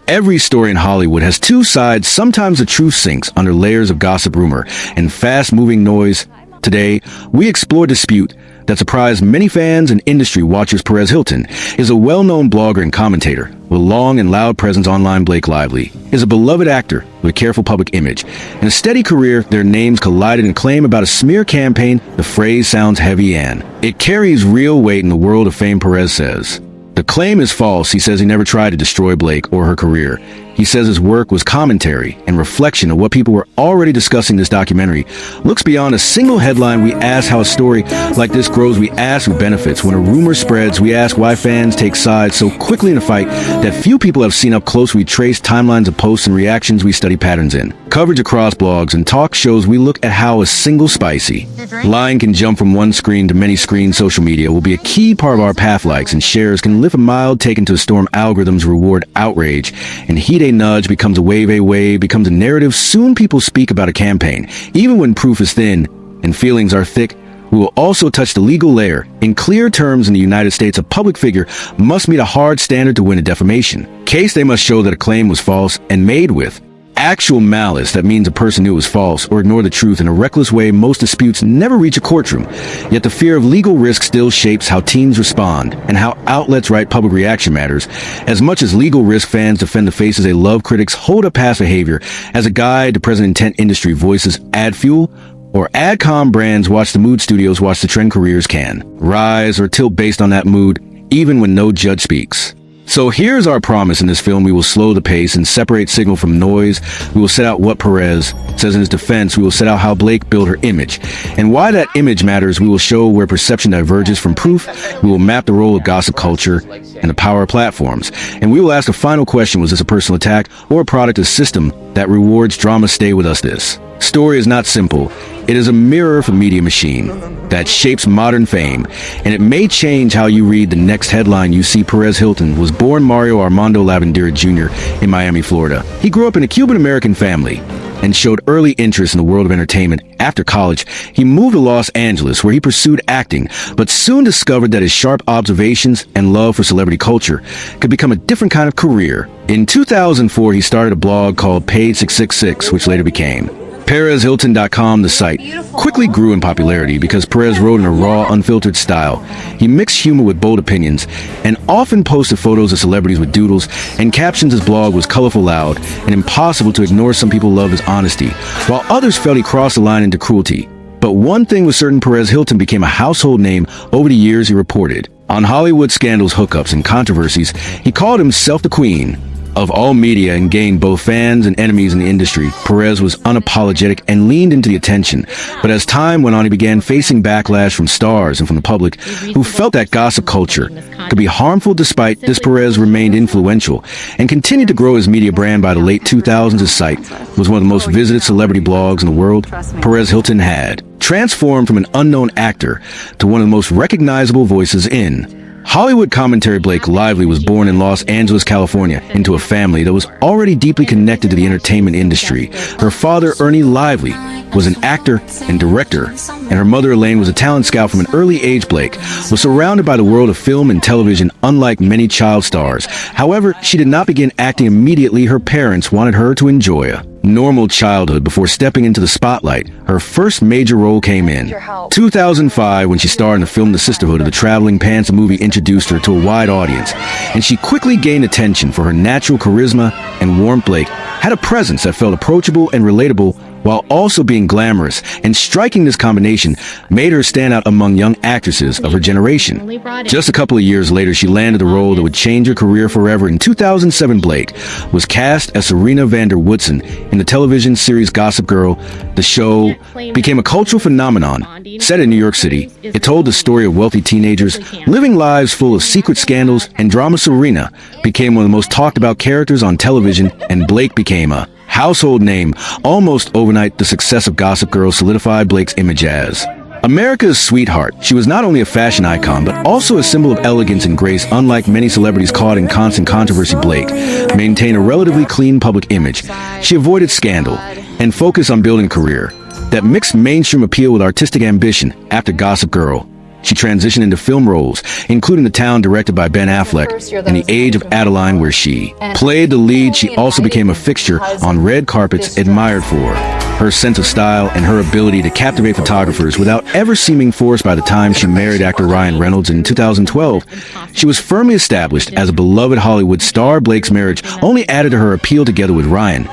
Every story in Hollywood has two sides. Sometimes the truth sinks under layers of gossip, rumor, and fast-moving noise. Today, we explore a dispute that surprised many fans and industry watchers. Perez Hilton is a well-known blogger and commentator with a long and loud presence online. Blake Lively is a beloved actor with a careful public image and a steady career. Their names collided in a claim about a smear campaign. The phrase sounds heavy and it carries real weight in the world of fame. Perez says the claim is false. He says he never tried to destroy Blake or her career. He says his work was commentary and reflection of what people were already discussing. This documentary looks beyond a single headline. We ask how a story like this grows. We ask who benefits. When a rumor spreads, we ask why fans take sides so quickly in a fight that few people have seen up close. We trace timelines of posts and reactions. We study patterns in coverage across blogs and talk shows. We look at how a single spicy line can jump from one screen to many screens. Social media will be a key part of our path. Likes and shares can lift a mild take into a storm. Algorithms reward outrage and heat. A nudge becomes a wave becomes a narrative. Soon people speak about a campaign, even when proof is thin and feelings are thick. We will also touch the legal layer. In clear terms, in the United States, a public figure must meet a hard standard to win a defamation case. They must show that a claim was false and made with actual malice. That means a person knew it was false or ignored the truth in a reckless way. Most disputes never reach a courtroom, yet the fear of legal risk still shapes how teams respond and how outlets write. Public reaction matters as much as legal risk. Fans defend the faces they love. Critics hold up past behavior as a guide to present intent. Industry voices add fuel or AdCom. Brands watch the mood. Studios watch the trend. Careers can rise or tilt based on that mood, even when no judge speaks. So here's our promise. In this film, we will slow the pace and separate signal from noise. We will set out what Perez says in his defense. We will set out how Blake built her image and why that image matters. We will show where perception diverges from proof. We will map the role of gossip culture and the power of platforms. And we will ask a final question. Was this a personal attack or a product of a system that rewards drama? Stay with us. This story is not simple. It is a mirror for media machine that shapes modern fame, and it may change how you read the next headline you see. Perez Hilton was born Mario Armando Lavandera Jr. in Miami, Florida. He grew up in a Cuban-American family and showed early interest in the world of entertainment. After college, he moved to Los Angeles, where he pursued acting, but soon discovered that his sharp observations and love for celebrity culture could become a different kind of career. In 2004, he started a blog called Page 666, which later became PerezHilton.com. The site quickly grew in popularity because Perez wrote in a raw, unfiltered style. He mixed humor with bold opinions and often posted photos of celebrities with doodles and captions. His blog was colorful, loud, and impossible to ignore. Some people loved his honesty, while others felt he crossed the line into cruelty. But one thing was certain: Perez Hilton became a household name. Over the years, he reported on Hollywood scandals, hookups, and controversies. He called himself the queen of all media and gained both fans and enemies in the industry. Perez was unapologetic and leaned into the attention. But as time went on, he began facing backlash from stars and from the public who felt that gossip culture could be harmful. Despite this, Perez remained influential and continued to grow his media brand. By the late 2000s, his site was one of the most visited celebrity blogs in the world. Perez Hilton had transformed from an unknown actor to one of the most recognizable voices in Hollywood commentary. Blake Lively was born in Los Angeles, California, into a family that was already deeply connected to the entertainment industry. Her father, Ernie Lively, was an actor and director, and her mother, Elaine, was a talent scout. From an early age, Blake was surrounded by the world of film and television, unlike many child stars. However, she did not begin acting immediately. Her parents wanted her to enjoy a normal childhood before stepping into the spotlight. Her first major role came in 2005 when she starred in the film The Sisterhood of the Traveling Pants. The movie introduced her to a wide audience, and she quickly gained attention for her natural charisma and warmth. Blake had a presence that felt approachable and relatable while also being glamorous, and striking this combination made her stand out among young actresses of her generation. Just a couple of years later, she landed the role that would change her career forever. In 2007, Blake was cast as Serena Vander Woodson in the television series Gossip Girl. The show became a cultural phenomenon. Set in New York City, it told the story of wealthy teenagers living lives full of secret scandals and drama. Serena became one of the most talked about characters on television, and Blake became a household name almost overnight. The success of Gossip Girl solidified Blake's image as America's sweetheart. She was not only a fashion icon, but also a symbol of elegance and grace. Unlike many celebrities caught in constant controversy, Blake maintained a relatively clean public image. She avoided scandal and focused on building a career that mixed mainstream appeal with artistic ambition. After Gossip Girl, She transitioned into film roles, including The Town, directed by Ben Affleck, and The Age of Adeline, where she played the lead. She also became a fixture on red carpets, admired for her sense of style and her ability to captivate photographers without ever seeming forced. By the time she married actor Ryan Reynolds in 2012, she was firmly established as a beloved Hollywood star. Blake's marriage only added to her appeal together with Ryan.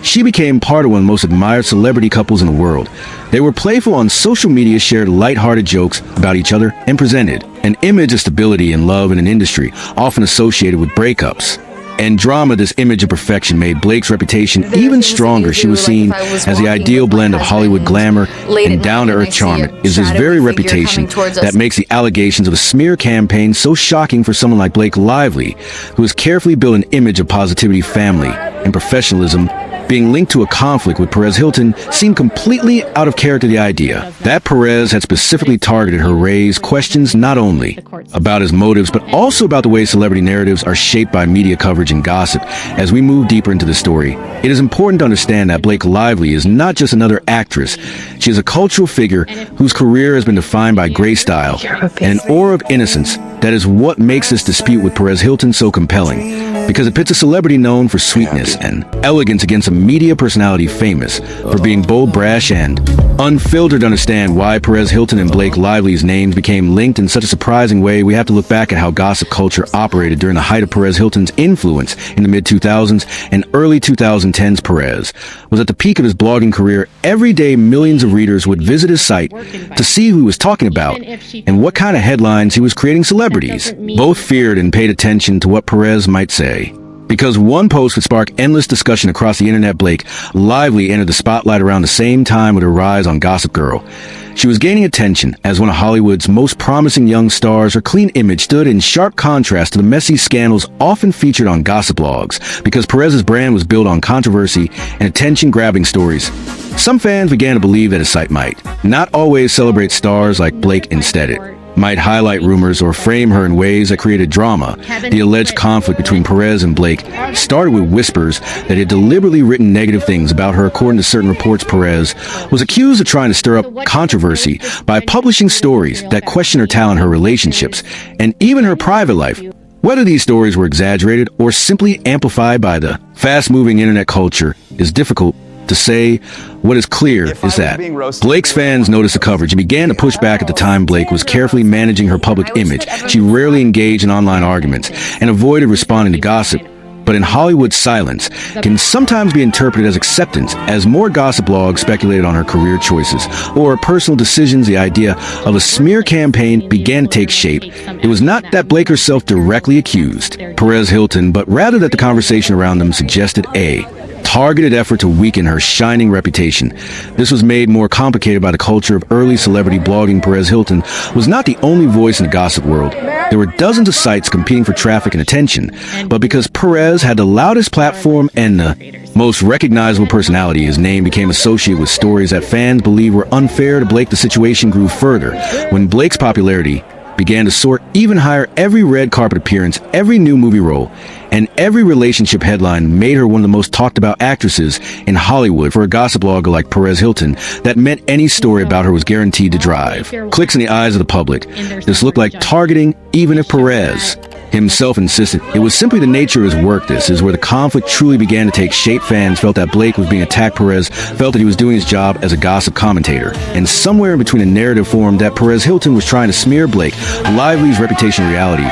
She became part of one of the most admired celebrity couples in the world. They were playful on social media, shared lighthearted jokes about each other, and presented an image of stability and love in an industry often associated with breakups and drama. This image of perfection made Blake's reputation even stronger. She was seen as the ideal blend of Hollywood glamour and down-to-earth charm. It is this very reputation that makes the allegations of a smear campaign so shocking for someone like Blake Lively, who has carefully built an image of positivity, family, and professionalism. Being linked to a conflict with Perez Hilton seemed completely out of character. The idea that Perez had specifically targeted her raised questions not only about his motives, but also about the way celebrity narratives are shaped by media coverage and gossip. As we move deeper into the story, it is important to understand that Blake Lively is not just another actress. She is a cultural figure whose career has been defined by grace, style, and an aura of innocence. That is what makes this dispute with Perez Hilton so compelling, because it pits a celebrity known for sweetness and elegance against a media personality famous for being bold, brash, and unfiltered. To understand why Perez Hilton and Blake Lively's names became linked in such a surprising way, we have to look back at how gossip culture operated during the height of Perez Hilton's influence in the mid-2000s and early 2010s. Perez was at the peak of his blogging career. Every day, millions of readers would visit his site to see who he was talking about and what kind of headlines he was creating. Celebrities both feared and paid attention to what Perez might say, because one post could spark endless discussion across the internet. Blake Lively entered the spotlight around the same time with her rise on Gossip Girl. She was gaining attention as one of Hollywood's most promising young stars. Her clean image stood in sharp contrast to the messy scandals often featured on gossip blogs, because Perez's brand was built on controversy and attention-grabbing stories. Some fans began to believe that his site might not always celebrate stars like Blake. Instead, it might highlight rumors or frame her in ways that created drama. The alleged conflict between Perez and Blake started with whispers that he had deliberately written negative things about her. According to certain reports, Perez was accused of trying to stir up controversy by publishing stories that questioned her talent, her relationships, and even her private life. Whether these stories were exaggerated or simply amplified by the fast-moving internet culture is difficult to say. What is clear is that Blake's fans noticed the coverage and began to push back. At the time, Blake was carefully managing her public image. She rarely engaged in online arguments and avoided responding to gossip. But in Hollywood, silence can sometimes be interpreted as acceptance. As more gossip blogs speculated on her career choices or personal decisions, the idea of a smear campaign began to take shape. It was not that Blake herself directly accused Perez Hilton, but rather that the conversation around them suggested a targeted effort to weaken her shining reputation. This was made more complicated by the culture of early celebrity blogging. Perez Hilton was not the only voice in the gossip world. There were dozens of sites competing for traffic and attention, but because Perez had the loudest platform and the most recognizable personality, his name became associated with stories that fans believed were unfair to Blake. The situation grew further when Blake's popularity began to soar even higher. Every red carpet appearance, every new movie role, and every relationship headline made her one of the most talked about actresses in Hollywood. For a gossip blogger like Perez Hilton, that meant any story about her was guaranteed to drive clicks in the eyes of the public. This looked like targeting, even if Perez himself insisted it was simply the nature of his work. This is where the conflict truly began to take shape. Fans felt that Blake was being attacked. Perez felt that he was doing his job as a gossip commentator. And somewhere in between, a narrative formed that Perez Hilton was trying to smear Blake Lively's reputation. In reality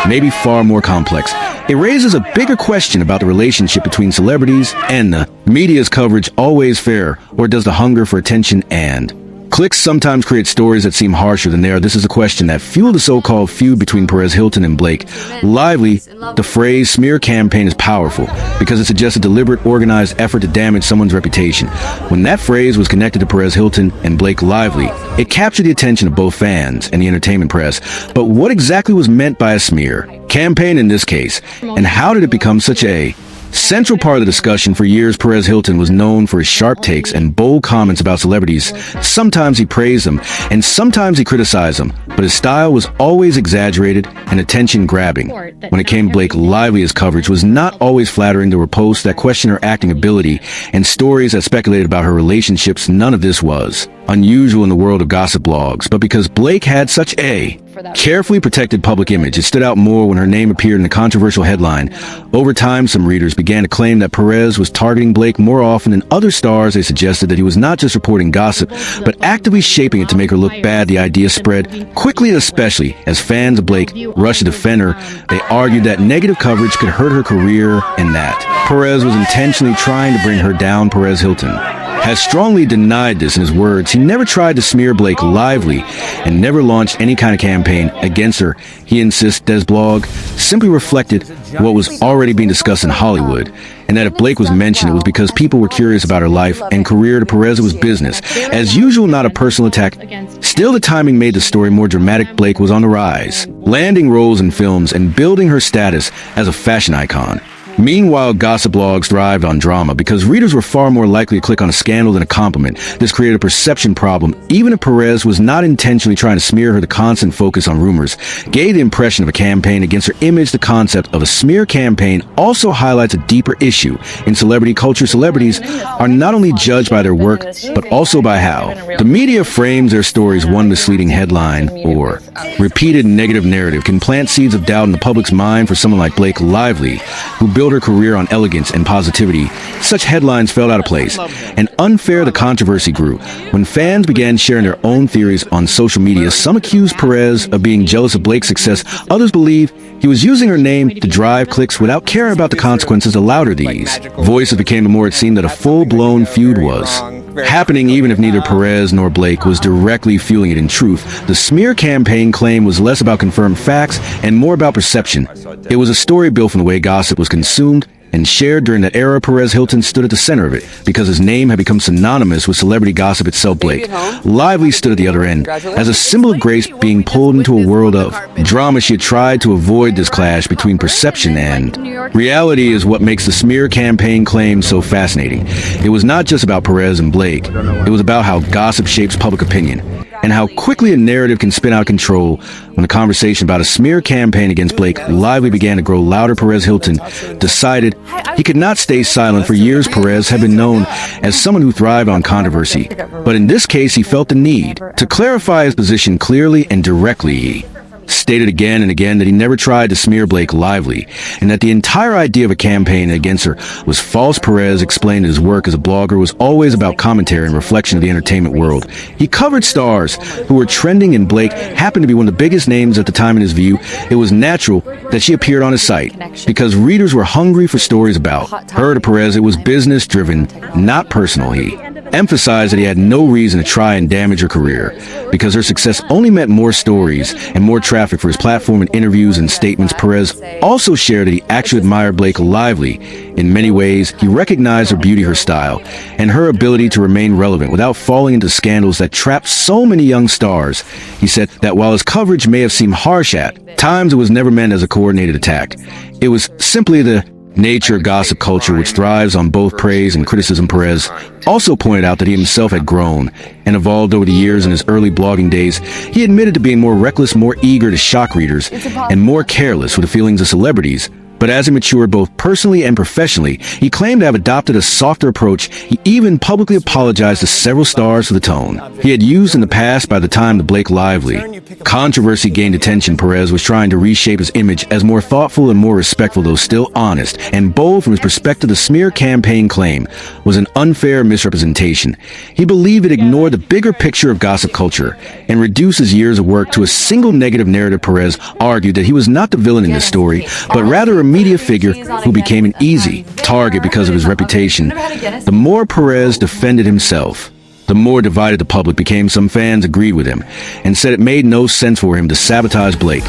may be far more complex. It raises a bigger question about the relationship between celebrities and the media's coverage. Always fair, or does the hunger for attention and clicks sometimes create stories that seem harsher than they are? This is a question that fueled the so-called feud between Perez Hilton and Blake Lively. The phrase smear campaign is powerful because it suggests a deliberate, organized effort to damage someone's reputation. When that phrase was connected to Perez Hilton and Blake Lively, it captured the attention of both fans and the entertainment press. But what exactly was meant by a smear campaign in this case, and how did it become such a Central part of the discussion for years, Perez Hilton was known for his sharp takes and bold comments about celebrities. Sometimes he praised them, and sometimes he criticized them, but his style was always exaggerated and attention-grabbing. When it came to Blake Lively, his coverage was not always flattering. There were posts that questioned her acting ability and stories that speculated about her relationships. None of this was unusual in the world of gossip blogs, but because Blake had such a carefully protected public image, it stood out more when her name appeared in a controversial headline. Over time, some readers began to claim that Perez was targeting Blake more often than other stars. They suggested that he was not just reporting gossip, but actively shaping it to make her look bad. The idea spread quickly, especially as fans of Blake rushed to defend her. They argued that negative coverage could hurt her career and that Perez was intentionally trying to bring her down. Perez Hilton has strongly denied this in his words. He never tried to smear Blake Lively and never launched any kind of campaign against her. He insists that his blog simply reflected what was already being discussed in Hollywood, and that if Blake was mentioned, it was because people were curious about her life and career. To Perez, it was business. As usual, not a personal attack. Still, the timing made the story more dramatic. Blake was on the rise, landing roles in films and building her status as a fashion icon. Meanwhile, gossip blogs thrived on drama because readers were far more likely to click on a scandal than a compliment. This created a perception problem. Even if Perez was not intentionally trying to smear her, the constant focus on rumors gave the impression of a campaign against her image. The concept of a smear campaign also highlights a deeper issue in celebrity culture. Celebrities are not only judged by their work, but also by how the media frames their stories. One misleading headline or repeated negative narrative can plant seeds of doubt in the public's mind. For someone like Blake Lively, who built her career on elegance and positivity, such headlines fell out of place. And unfair, the controversy grew. When fans began sharing their own theories on social media, some accused Perez of being jealous of Blake's success. Others believe he was using her name to drive clicks without caring about the consequences. The louder these voices became, the more it seemed that a full-blown feud was happening, even if neither Perez nor Blake was directly fueling it. In truth, the smear campaign claim was less about confirmed facts and more about perception. It was a story built from the way gossip was consumed and shared during that era. Perez Hilton stood at the center of it because his name had become synonymous with celebrity gossip itself. Blake Lively stood at the other end as a symbol of grace, being pulled into a world of drama. She had tried to avoid this clash between perception and reality is what makes the smear campaign claim so fascinating. It was not just about Perez and Blake. It was about how gossip shapes public opinion and how quickly a narrative can spin out of control. When the conversation about a smear campaign against Blake Lively began to grow louder, Perez Hilton decided he could not stay silent. For years, Perez had been known as someone who thrived on controversy, but in this case, he felt the need to clarify his position clearly and directly. He stated again and again that he never tried to smear Blake Lively and that the entire idea of a campaign against her was false. Perez explained his work as a blogger was always about commentary and reflection of the entertainment world. He covered stars who were trending, and Blake happened to be one of the biggest names at the time. In his view, it was natural that she appeared on his site because readers were hungry for stories about her. To Perez, it was business driven, not personal. He emphasized that he had no reason to try and damage her career because her success only meant more stories and more traffic for his platform. In interviews and statements, Perez also shared that he actually admired Blake Lively. In many ways, he recognized her beauty, her style, and her ability to remain relevant without falling into scandals that trapped so many young stars. He said that while his coverage may have seemed harsh at times, it was never meant as a coordinated attack. It was simply the nature of gossip culture, which thrives on both praise and criticism. Perez also pointed out that he himself had grown and evolved over the years. In his early blogging days, he admitted to being more reckless, more eager to shock readers, and more careless with the feelings of celebrities. But as he matured both personally and professionally, he claimed to have adopted a softer approach. He even publicly apologized to several stars for the tone he had used in the past. By the time the Blake Lively controversy gained attention, Perez was trying to reshape his image as more thoughtful and more respectful, though still honest and bold. From his perspective, the smear campaign claim was an unfair misrepresentation. He believed it ignored the bigger picture of gossip culture and reduced his years of work to a single negative narrative. Perez argued that he was not the villain in this story, but rather a media figure who became an easy target because of his reputation. The more Perez defended himself, the more divided the public became. Some fans agreed with him and said it made no sense for him to sabotage Blake,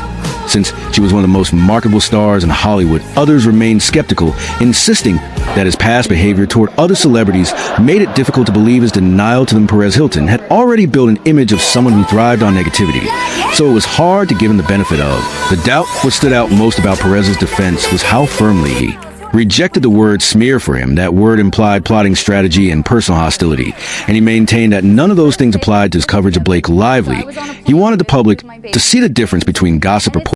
since she was one of the most marketable stars in Hollywood. Others remained skeptical, insisting that his past behavior toward other celebrities made it difficult to believe his denial to them. Perez Hilton had already built an image of someone who thrived on negativity, so it was hard to give him the benefit of the doubt. What stood out most about Perez's defense was how firmly he rejected the word smear for him. That word implied plotting strategy and personal hostility, and he maintained that none of those things applied to his coverage of Blake Lively. He wanted the public to see the difference between gossip reporting